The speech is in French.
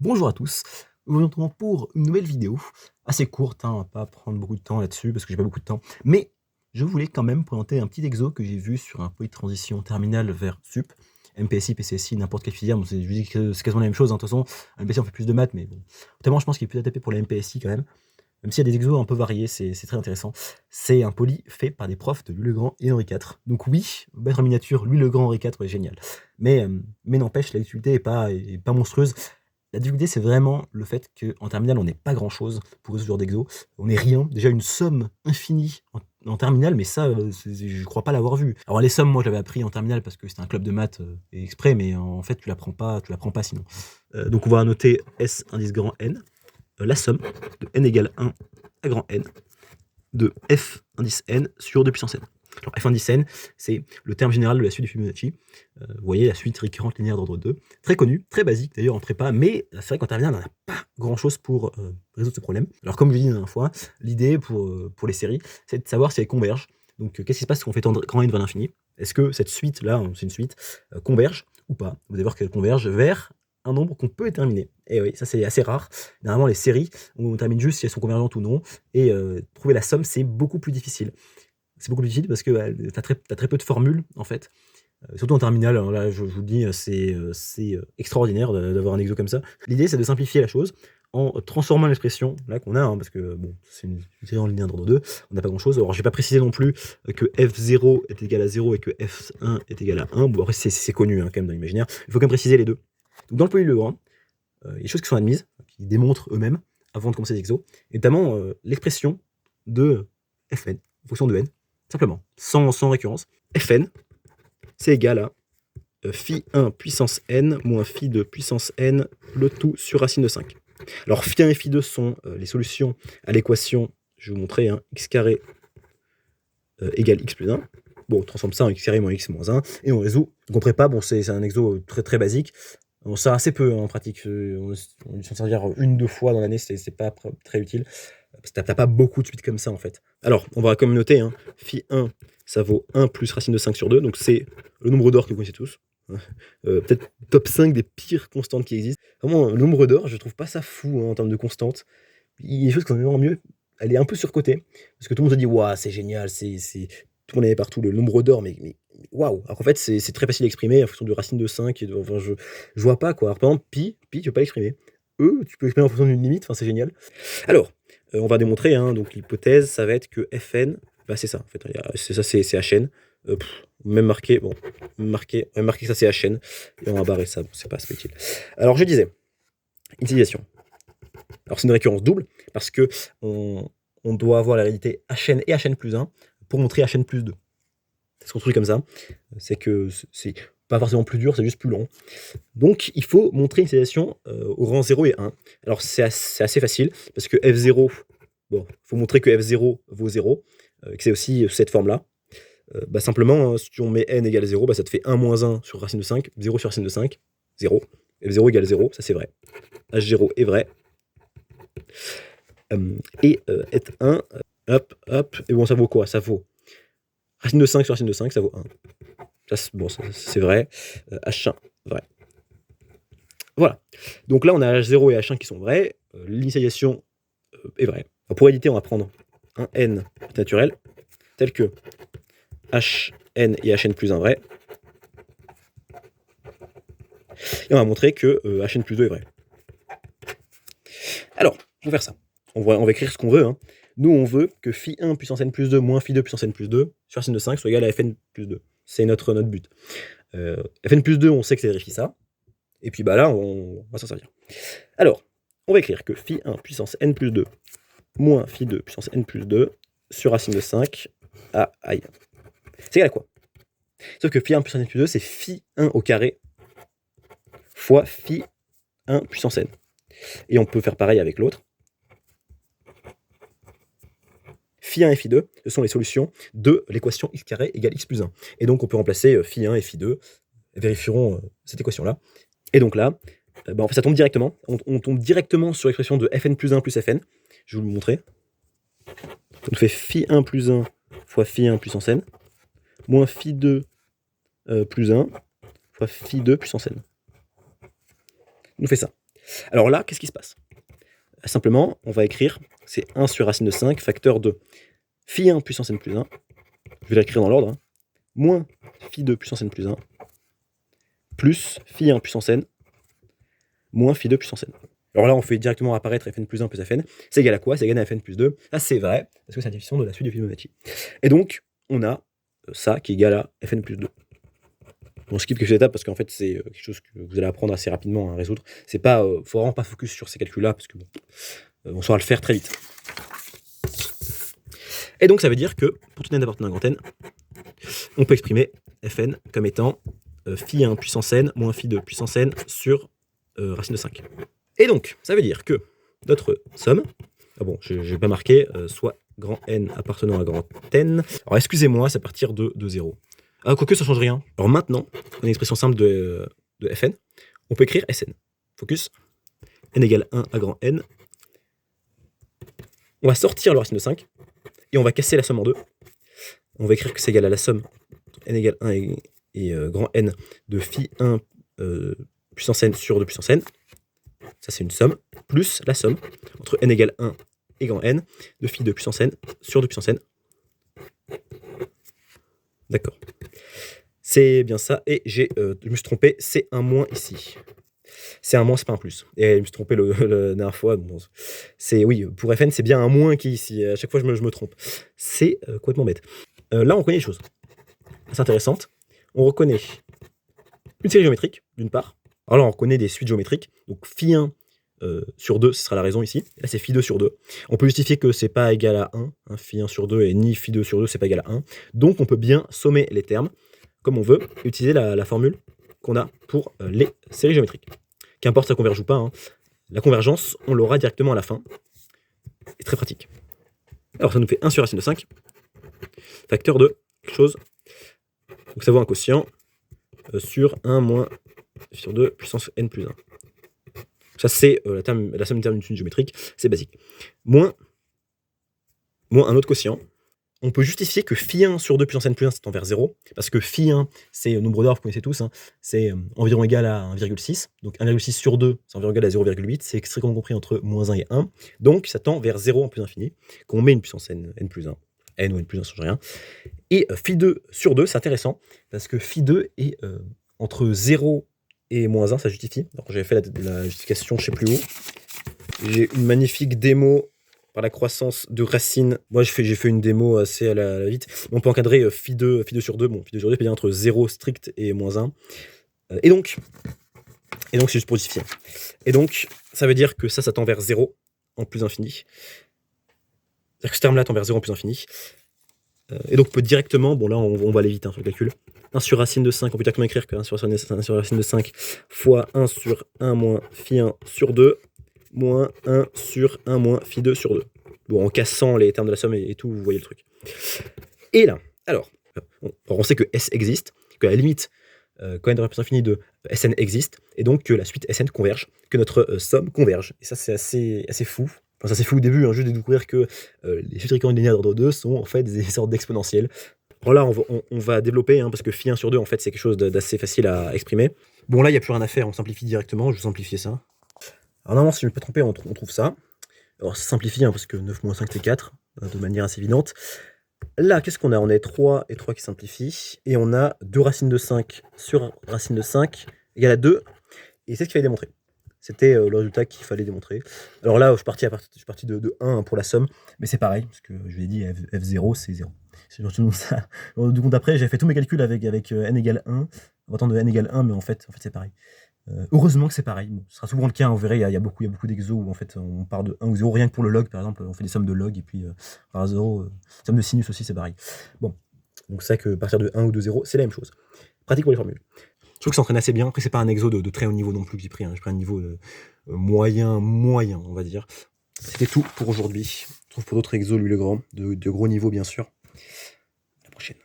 Bonjour à tous, aujourd'hui on se retrouve pour une nouvelle vidéo, assez courte, hein, on va pas prendre beaucoup de temps là-dessus parce que j'ai pas beaucoup de temps. Mais je voulais quand même présenter un petit exo que j'ai vu sur un poly de transition terminale vers sup, MPSI, PCSI, n'importe quelle filière, bon je dis que c'est quasiment la même chose, hein, de toute façon, MPSI on fait plus de maths, mais bon, tellement je pense qu'il est plus adapté pour la MPSI quand même s'il y a des exos un peu variés, c'est très intéressant. C'est un poly fait par des profs de Louis le Grand et Henri IV. Donc oui, mettre en miniature Louis le Grand, Henri IV, ouais, génial. Mais n'empêche, la difficulté est pas monstrueuse. La difficulté, c'est vraiment le fait qu'en terminale, on n'est pas grand-chose pour ce genre d'exo. On n'est rien. Déjà, une somme infinie en terminale, mais ça, je crois pas l'avoir vu. Alors les sommes, moi, je l'avais appris en terminale parce que c'était un club de maths exprès, mais en fait, tu l'apprends pas sinon. Donc on va noter S indice grand N, la somme de n égale 1 à grand N de f indice n sur 2 puissance n. Alors f indice n, c'est le terme général de la suite de Fibonacci. Vous voyez, la suite récurrente linéaire d'ordre 2. Très connue, très basique d'ailleurs en prépa, mais c'est vrai qu'en terminale, on n'a pas grand-chose pour résoudre ce problème. Alors comme je l'ai dit la dernière fois, l'idée pour les séries, c'est de savoir si elles convergent. Donc qu'est-ce qui se passe quand on fait tendre grand n vers l'infini? Est-ce que cette suite-là, c'est une suite, converge ou pas? Vous allez voir qu'elle converge vers un nombre qu'on peut déterminer. Et oui, ça c'est assez rare. Normalement, les séries, on termine juste si elles sont convergentes ou non, et trouver la somme, c'est beaucoup plus difficile. C'est beaucoup plus difficile parce que tu as très peu de formules, en fait. Surtout en terminale, alors là, je vous le dis, c'est extraordinaire d'avoir un exo comme ça. L'idée, c'est de simplifier la chose en transformant l'expression là qu'on a, hein, parce que bon, c'est une série en linéaire d'ordre 2, on n'a pas grand-chose. Alors, je vais pas préciser non plus que f0 est égal à 0 et que f1 est égal à 1. Bon, après, c'est connu, hein, quand même, dans l'imaginaire. Il faut quand même préciser les deux. Donc, dans le polylogisme, il y a des choses qui sont admises, qui démontrent eux-mêmes avant de commencer les exos, et notamment l'expression de fn, en fonction de n, simplement, sans récurrence. Fn, c'est égal à phi 1 puissance n moins phi 2 puissance n, le tout sur racine de 5. Alors phi 1 et phi 2 sont les solutions à l'équation, je vais vous montrer, hein, x carré égale x plus 1. Bon, on transforme ça en x carré moins x moins 1, et on résout. Donc on prépa, bon, c'est un exo très très basique. On sert assez peu, hein, en pratique, on dû s'en servir 1-2 fois dans l'année, c'est pas très utile. Parce que t'as pas beaucoup de suites comme ça en fait. Alors, on va quand même noter, hein, phi 1, ça vaut 1 plus racine de 5 sur 2, donc c'est le nombre d'or que vous connaissez tous. Peut-être top 5 des pires constantes qui existent. Vraiment, le nombre d'or, je trouve pas ça fou, hein, en termes de constantes. Il y a des choses qui sont vraiment mieux. Elle est un peu surcotée, parce que tout le monde se dit, waouh, c'est génial, tout le monde est partout, le nombre d'or, mais waouh! Alors qu'en fait, c'est très facile à exprimer en fonction de racine de 5. Enfin, je vois pas quoi. Alors, par exemple, pi, tu peux pas l'exprimer. E, tu peux l'exprimer en fonction d'une limite, enfin, c'est génial. Alors, on va démontrer, hein, donc l'hypothèse, ça va être que Fn, bah c'est ça, en fait, c'est ça, c'est Hn. Même marqué, bon, même marqué que ça c'est Hn, et on va barrer ça, bon, c'est pas utile. Alors je disais, utilisation. Alors c'est une récurrence double, parce que on doit avoir la réalité Hn et Hn plus 1 pour montrer Hn plus 2. Ça se construit comme ça, c'est que c'est pas forcément plus dur, c'est juste plus long. Donc il faut montrer une utilisation au rang 0 et 1. Alors c'est assez facile, parce que f0, bon, il faut montrer que f0 vaut 0, que c'est aussi cette forme-là. Bah simplement, hein, si on met n égale 0, bah ça te fait 1 moins 1 sur racine de 5, 0 sur racine de 5, 0. f0 égale 0, ça c'est vrai. h0 est vrai. Et être 1, hop, et bon, ça vaut quoi? Ça vaut racine de 5 sur racine de 5, ça vaut 1. Ça, bon, c'est vrai. H1, vrai. Voilà. Donc là, on a H0 et H1 qui sont vrais. L'initialisation est vraie. Alors pour éditer, on va prendre un n naturel, tel que Hn et Hn plus 1 vrai. Et on va montrer que Hn plus 2 est vrai. Alors, on va faire ça. On va écrire ce qu'on veut. Hein. Nous, on veut que phi 1 puissance n plus 2 moins phi 2 puissance n plus 2 sur racine de 5 soit égal à fn plus 2. C'est notre but. Fn plus 2, on sait que ça vérifie ça. Et puis bah là, on va s'en servir. Alors, on va écrire que phi 1 puissance n plus 2 moins phi 2 puissance n plus 2 sur racine de 5 à i. C'est égal à quoi? Sauf que phi 1 puissance n plus 2, c'est phi 1 au carré fois phi 1 puissance n. Et on peut faire pareil avec l'autre. Phi 1 et phi 2, ce sont les solutions de l'équation x carré égale x plus 1. Et donc on peut remplacer phi 1 et phi 2, vérifierons cette équation-là. Et donc là, en fait, ça tombe directement. On tombe directement sur l'expression de fn plus 1 plus fn. Je vais vous le montrer. On fait phi 1 plus 1 fois phi 1 puissance n, moins phi 2 plus 1 fois phi 2 puissance n. On fait ça. Alors là, qu'est-ce qui se passe? Simplement, on va écrire, c'est 1 sur racine de 5, facteur de phi 1 puissance n plus 1, je vais l'écrire dans l'ordre, hein, moins phi 2 puissance n plus 1, plus phi 1 puissance n, moins phi 2 puissance n. Alors là, on fait directement apparaître fn plus 1 plus fn. C'est égal à quoi? C'est égal à fn plus 2. Ça, c'est vrai, parce que c'est la définition de la suite de Fibonacci. Et donc, on a ça qui est égal à fn plus 2. On skip quelques étapes parce qu'en fait, c'est quelque chose que vous allez apprendre assez rapidement à résoudre. C'est pas, faut vraiment pas focus sur ces calculs-là, parce que bon, on saura le faire très vite. Et donc, ça veut dire que, pour tout n appartenant à grand n, on peut exprimer fn comme étant phi 1 puissance n moins phi 2 puissance n sur racine de 5. Et donc, ça veut dire que notre somme, bon, je n'ai pas marqué, soit grand N appartenant à grand N. Alors, excusez-moi, c'est à partir de 0. Ah, quoique, ça ne change rien. Alors maintenant, on a une expression simple de Fn. On peut écrire Sn. Focus. N égale 1 à grand N. On va sortir le racine de 5. Et on va casser la somme en deux. On va écrire que c'est égal à la somme N égale 1 et grand N de phi 1 puissance N sur 2 puissance N. Ça, c'est une somme, plus la somme entre n égale 1 et grand N de phi 2 puissance N sur 2 puissance N. D'accord. C'est bien ça. Et je me suis trompé, c'est un moins ici. C'est un moins, c'est pas un plus. Et je me suis trompé la dernière fois. Bon, oui, pour Fn, c'est bien un moins qui est ici. À chaque fois, je me trompe. C'est complètement bête. Là, on reconnaît des choses. C'est intéressante. On reconnaît une série géométrique, d'une part. Alors là, on reconnaît des suites géométriques. Donc, phi 1 sur 2, ce sera la raison ici. Et là, c'est phi 2 sur 2. On peut justifier que c'est pas égal à 1. Hein, phi 1 sur 2 et ni phi 2 sur 2, c'est pas égal à 1. Donc, on peut bien sommer les termes comme on veut, et utiliser la formule qu'on a pour les séries géométriques. Qu'importe ça converge ou pas, hein. La convergence, on l'aura directement à la fin. C'est très pratique. Alors, ça nous fait 1 sur racine de 5, facteur de quelque chose. Donc, ça vaut un quotient sur 1 moins sur 2 puissance n plus 1. Ça, c'est la somme des termes d'une suite géométrique. C'est basique. Moins un autre quotient. On peut justifier que phi 1 sur 2 puissance n plus 1, c'est envers 0, parce que phi 1, c'est nombre d'ordre, vous connaissez tous, hein, c'est environ égal à 1,6. Donc 1,6 sur 2, c'est environ égal à 0,8. C'est extrêmement compris entre moins 1 et 1. Donc ça tend vers 0 en plus infini, quand on met une puissance n plus 1. N ou n plus 1, ça ne change rien. Et phi 2 sur 2, c'est intéressant, parce que phi 2 est entre 0 et moins 1, ça justifie. Alors j'avais fait la justification, je ne sais plus où. J'ai une magnifique démo par la croissance de racine. Moi, j'ai fait une démo assez à la vite. On peut encadrer phi 2 sur 2. Bon, phi 2 sur 2 peut dire entre 0 strict et moins 1. Et donc, c'est juste pour justifier. Et donc, ça veut dire que ça tend vers 0 en plus infini. C'est-à-dire que ce terme-là tend vers 0 en plus infini. Et donc, on peut directement, bon là, on va aller vite sur le calcul. 1 sur racine de 5, on peut directement écrire que 1 sur racine de 5 fois 1 sur 1 moins phi 1 sur 2 moins 1 sur 1 moins phi 2 sur 2. Bon, en cassant les termes de la somme et tout, vous voyez le truc. Et là, alors, on sait que S existe, que la limite quand n de réponse infinie de Sn existe, et donc que la suite Sn converge, que notre somme converge. Et ça, c'est assez fou. Enfin, ça c'est fou au début, hein, juste de découvrir que les suites récurrentes linéaires d'ordre 2 sont en fait des sortes d'exponentielles. Alors là, on va développer, hein, parce que phi 1 sur 2, en fait, c'est quelque chose d'assez facile à exprimer. Bon, là, il n'y a plus rien à faire, on simplifie directement, je vais simplifier ça. Alors normalement, si je ne me suis pas trompé, on trouve ça. Alors ça simplifie, hein, parce que 9 moins 5, c'est 4, de manière assez évidente. Là, qu'est-ce qu'on a? On a 3 et 3 qui simplifient, et on a 2 racines de 5 sur racine de 5 égale à 2, et c'est ce qu'il fallait démontrer. C'était le résultat qu'il fallait démontrer. Alors là, je suis parti de 1 pour la somme, mais c'est pareil, parce que je vous ai dit, F0, c'est 0. C'est surtout ça. Du coup, après, j'ai fait tous mes calculs avec n égale 1, en partant de n égale 1, mais en fait c'est pareil. Heureusement que c'est pareil. Bon, ce sera souvent le cas, hein, vous verrez, il y a beaucoup d'exos où en fait on part de 1 ou 0, rien que pour le log par exemple, on fait des sommes de log, et puis par 0, somme de sinus aussi, c'est pareil. Bon, donc c'est vrai que partir de 1 ou de 0, c'est la même chose. Pratique pour les formules. Je trouve que ça entraîne assez bien. Après, c'est pas un exo de très haut niveau non plus que j'ai pris, hein. J'ai pris un niveau moyen, on va dire. C'était tout pour aujourd'hui. On se retrouve pour d'autres exos, lui le grand, de gros niveau bien sûr. À la prochaine.